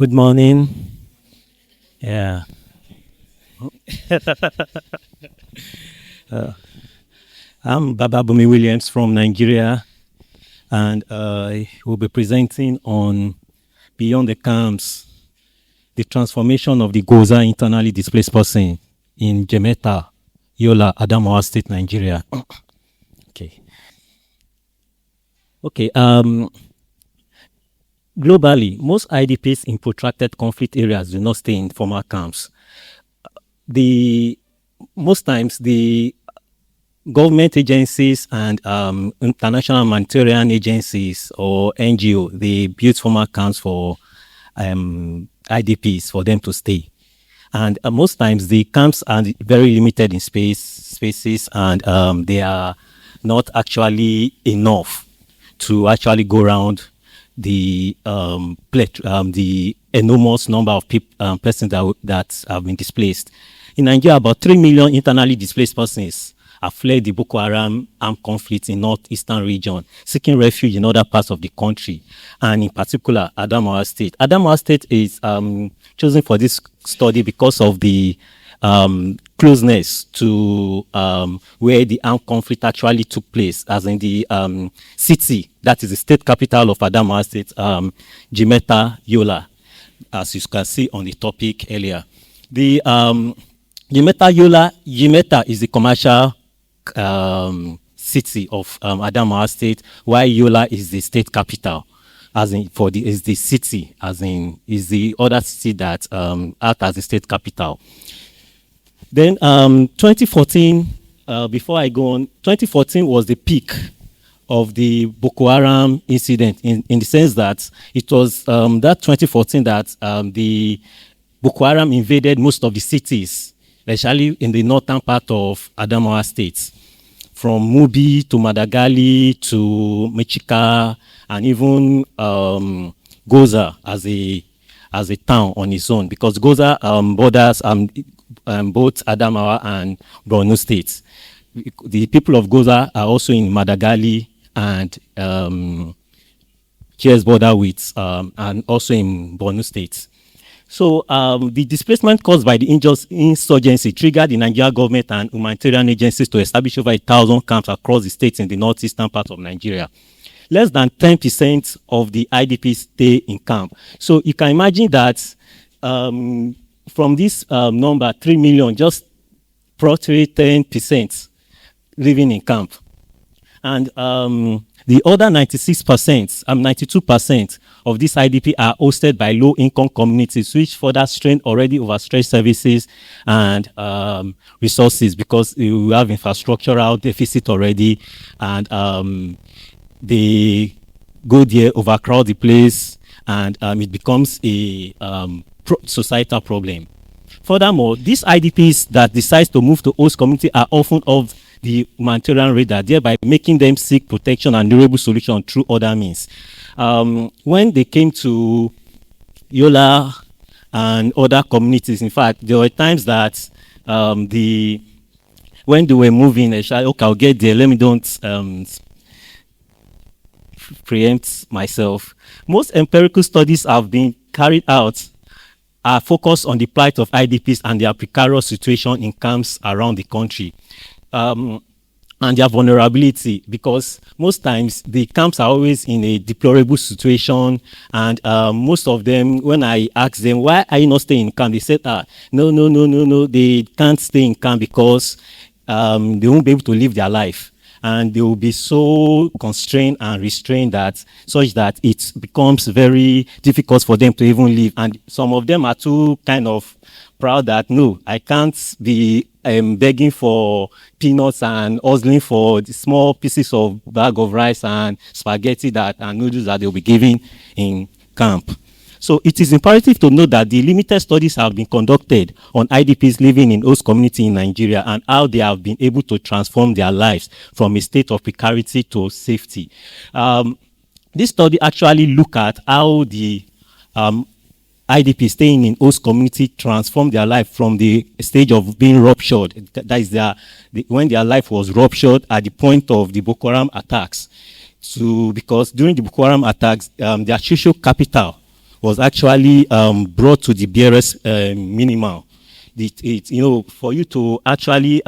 Good morning. Yeah. I'm Bababunmi Williams from Nigeria, and I will be presenting on Beyond the Camps, the transformation of the Goza internally displaced person in Jimeta, Yola, Adamawa State, Nigeria. Okay. Okay. Globally, most IDPs in protracted conflict areas do not stay in formal camps. Most times the government agencies and international humanitarian agencies or NGO, they build formal camps for IDPs for them to stay. And most times the camps are very limited in spaces, and they are not actually enough to actually go around the the enormous number of persons that have been displaced. In Nigeria, about 3 million internally displaced persons have fled the Boko Haram armed conflict in northeastern region, seeking refuge in other parts of the country, and in particular, Adamawa State. Adamawa State is chosen for this study because of the closeness to where the armed conflict actually took place, as in the city, that is the state capital of Adamawa State, Jimeta, Yola, as you can see on the topic earlier. The Jimeta is the commercial city of Adamawa State, while Yola is the state capital, as in is the city, as in is the other city that act as the state capital. Then 2014, before I go on, 2014 was the peak of the Boko Haram incident in the sense that it was that 2014 that the Boko Haram invaded most of the cities, especially in the northern part of Adamawa State, from Mubi to Madagali to Michika, and even Goza as a town on its own, because Goza borders both Adamawa and Borno states. The people of Goza are also in Madagali and shares border with and also in Borno State. So the displacement caused by the insurgency triggered the Nigerian government and humanitarian agencies to establish over 1,000 camps across the states in the northeastern part of Nigeria. Less than 10% of the IDPs stay in camp. So you can imagine that from this number, 3 million, just probably 10% living in camp. And the other 96%, 92% of this IDP are hosted by low-income communities, which further strain already overstretched services and resources, because we have infrastructural deficit already, and they go there, overcrowd the place, and it becomes a societal problem. Furthermore, these IDPs that decide to move to host community are often of the humanitarian radar, thereby making them seek protection and durable solution through other means. When they came to Yola and other communities, in fact, there were times that when they were moving, they said, okay, I'll get there, let me don't preempt myself. Most empirical studies have been carried out are focused on the plight of IDPs and their precarious situation in camps around the country. And their vulnerability, because most times the camps are always in a deplorable situation, and most of them, when I ask them, why are you not staying in camp, they said, no, they can't stay in camp because they won't be able to live their life, and they will be so constrained and restrained that such that it becomes very difficult for them to even live. And some of them are too kind of proud that, no, I can't be begging for peanuts and hustling for the small pieces of bag of rice and spaghetti and noodles that they'll be giving in camp. So it is imperative to note that the limited studies have been conducted on IDPs living in host community in Nigeria and how they have been able to transform their lives from a state of precarity to safety. This study actually look at how the IDPs staying in host community transform their life from the stage of being ruptured. That is when their life was ruptured at the point of the Boko Haram attacks. Because during the Boko Haram attacks, their social capital was actually brought to the barest minimum. For you to actually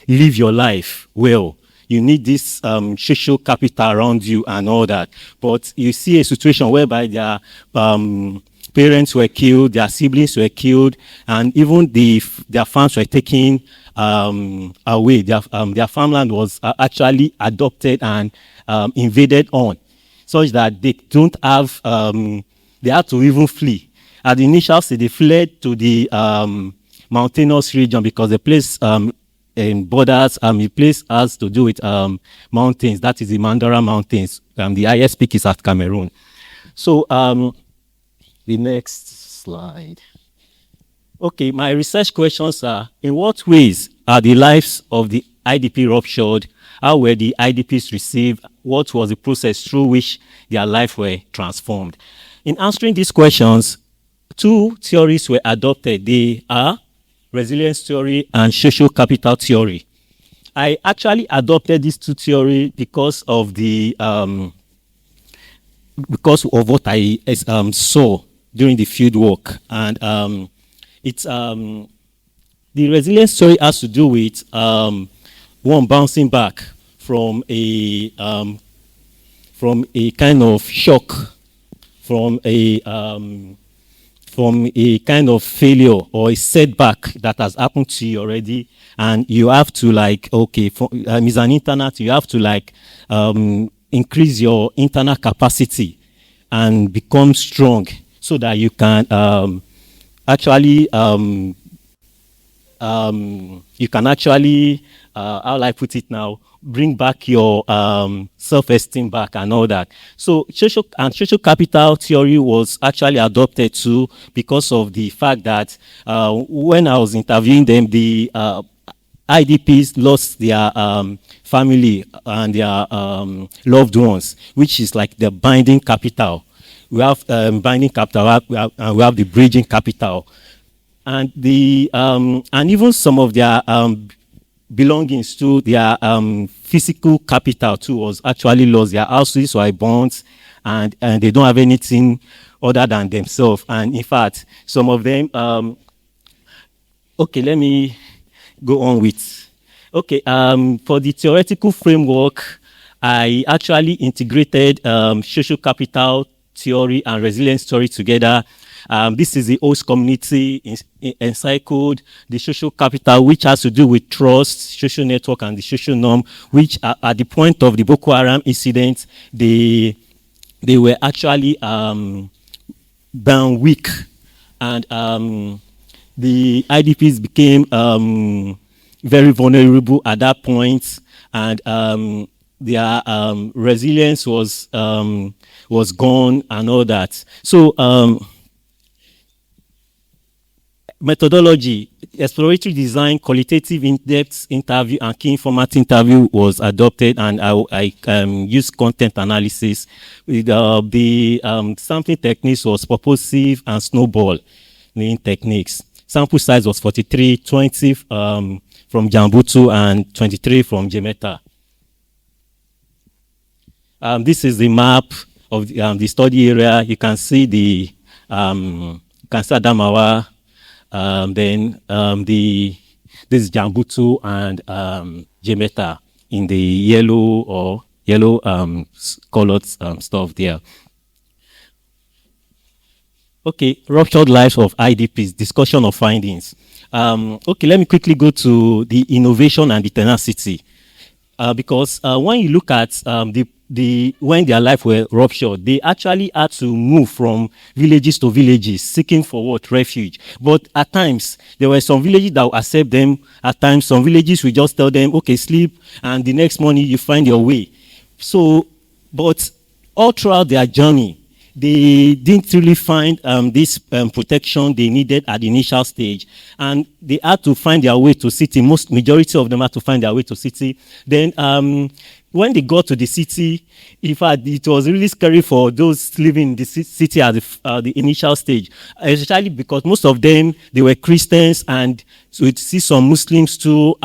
live your life well, you need this social capital around you and all that. But you see a situation whereby their parents were killed, their siblings were killed, and even their farms were taken away. Their farmland was actually adopted and invaded on, such that they don't have, they had to even flee. At the initial stage, they fled to the mountainous region because the place in borders, the place has to do with mountains. That is the Mandara Mountains. The highest peak is at Cameroon. So the next slide. Okay, my research questions are: in what ways are the lives of the IDP ruptured? How were the IDPs received? What was the process through which their life were transformed? In answering these questions, two theories were adopted. They are resilience theory and social capital theory. I actually adopted these two theories because of what I saw during the field work, and the resilience theory has to do with one bouncing back from a kind of shock, from a kind of failure or a setback that has happened to you already, and you have to as an internat, you have to increase your internal capacity and become strong so that you can actually how will I put it now, bring back your self-esteem back and all that. So social capital theory was actually adopted too because of the fact that when I was interviewing them, the IDPs lost their family and their loved ones, which is like the binding capital. We have binding capital, we have the bridging capital, and and even some of their belongings to their physical capital too was actually lost. Their houses were burnt, and they don't have anything other than themselves. And in fact, some of them. Okay, let me go on with. Okay, for the theoretical framework, I actually integrated social capital theory and resilience theory together. This is the host community encircled the social capital, which has to do with trust, social network, and the social norm, which at the point of the Boko Haram incident, they were actually down weak, and the IDPs became very vulnerable at that point, and their resilience was gone and all that. So methodology, exploratory design, qualitative in-depth interview, and key informant interview was adopted, and I used content analysis. The sampling techniques was purposive and snowballing techniques. Sample size was 43, 20 from Jambutu and 23 from Jimeta. This is the map of the study area. You can see the Adamawa. Then this is Jambutu and Jimeta in the yellow colored stuff there. Okay, ruptured lives of IDPs, discussion of findings. Okay, let me quickly go to the innovation and the tenacity. Because when you look at when their life were ruptured, they actually had to move from villages to villages, seeking for what? Refuge. But at times, there were some villages that would accept them. At times, some villages will just tell them, okay, sleep, and the next morning you find your way. So, but all throughout their journey, they didn't really find this protection they needed at the initial stage, and they had to find their way to city. Majority of them had to find their way to city. Then when they got to the city, in fact, it was really scary for those living in the city at the initial stage, especially because most of them, they were Christians, and so you'd see some Muslims too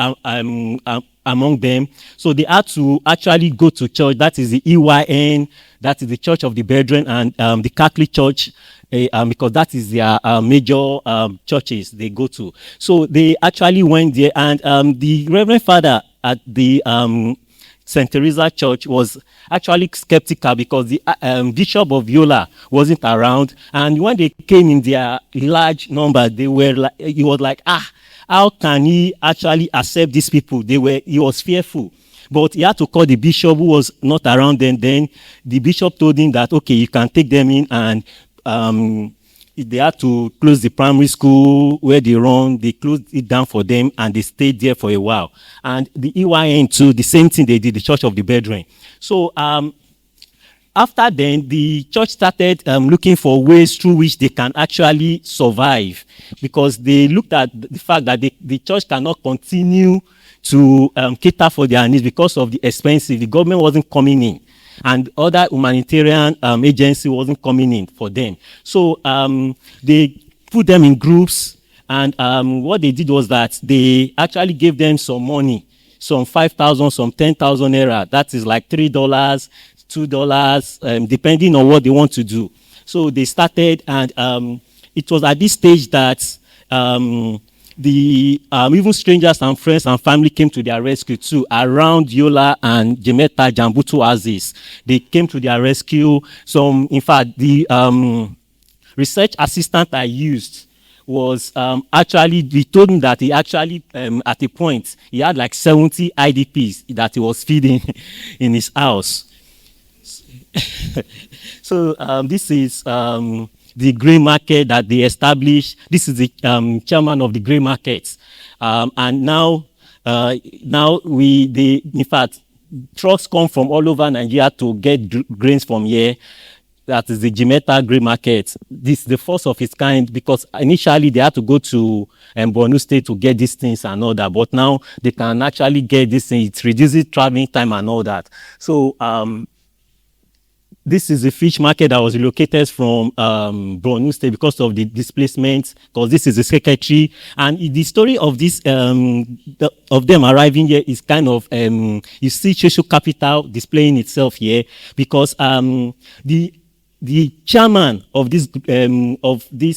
among them. So they had to actually go to church. That is the EYN, that is the Church of the Brethren, and the Catholic Church, because that is their major churches they go to. So they actually went there, and the Reverend Father at the St. Teresa Church was actually skeptical because the Bishop of Yola wasn't around, and when they came in their large number, they were like, he was like, how can he actually accept these people? He was fearful. But he had to call the bishop who was not around then. Then the bishop told him that, okay, you can take them in, and they had to close the primary school where they run. They closed it down for them, and they stayed there for a while. And the EYN too, the same thing they did, the Church of the Brethren. So after then, the church started looking for ways through which they can actually survive, because they looked at the fact that the church cannot continue to cater for their needs because of the expenses. The government wasn't coming in, and other humanitarian agency wasn't coming in for them. So they put them in groups, and what they did was that they actually gave them some money, some 5,000, some 10,000 naira. That is like $3, $2, depending on what they want to do. So they started, and it was at this stage that even strangers and friends and family came to their rescue too, around Yola and Jimeta, Jambutu Oasis. They came to their rescue. Some, in fact, the research assistant I used was actually, he told me that he actually, at a point, he had like 70 IDPs that he was feeding in his house. So this is the grain market that they established. This is the chairman of the grain markets, and now in fact, trucks come from all over Nigeria to get grains from here. That is the Jimeta grain market. This is the first of its kind, because initially they had to go to Borno State to get these things and all that, but now they can actually get this thing. It reduces traveling time and all that. So this is a fish market that was relocated from Borno State because of the displacement, because this is the secretary. And the story of this, of them arriving here is kind of, you see social capital displaying itself here, because the chairman of this,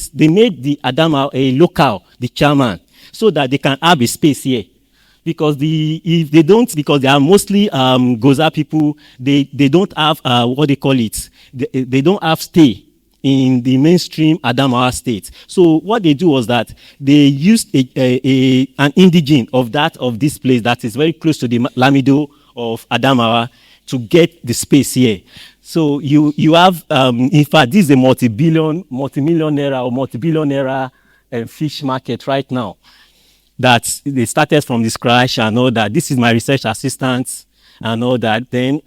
they made the Adama a local, the chairman, so that they can have a space here. Because if they don't, because they are mostly Goza people, they don't have what they call it. They don't have stay in the mainstream Adamawa state. So what they do was that they used an indigene of this place that is very close to the Lamido of Adamawa to get the space here. So you have, in fact, this is a multi-millionaire or multi-billionaire fish market right now, that they started from the scratch and all that. This is my research assistant and all that. Then,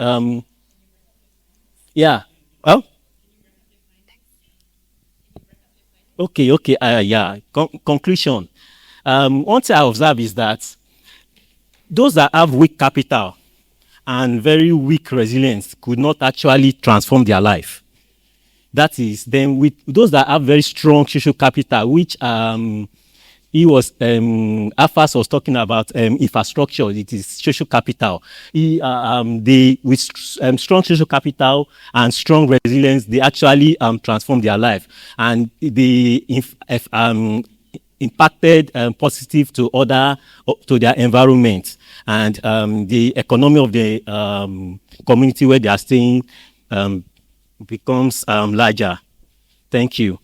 yeah. Well, okay. Yeah. Conclusion. One thing I observe is that those that have weak capital and very weak resilience could not actually transform their life. That is, then with those that have very strong social capital, which Afas was talking about infrastructure. It is social capital. With strong social capital and strong resilience, they actually transform their life, and they impacted positive to their environment, and the economy of the community where they are staying becomes larger. Thank you.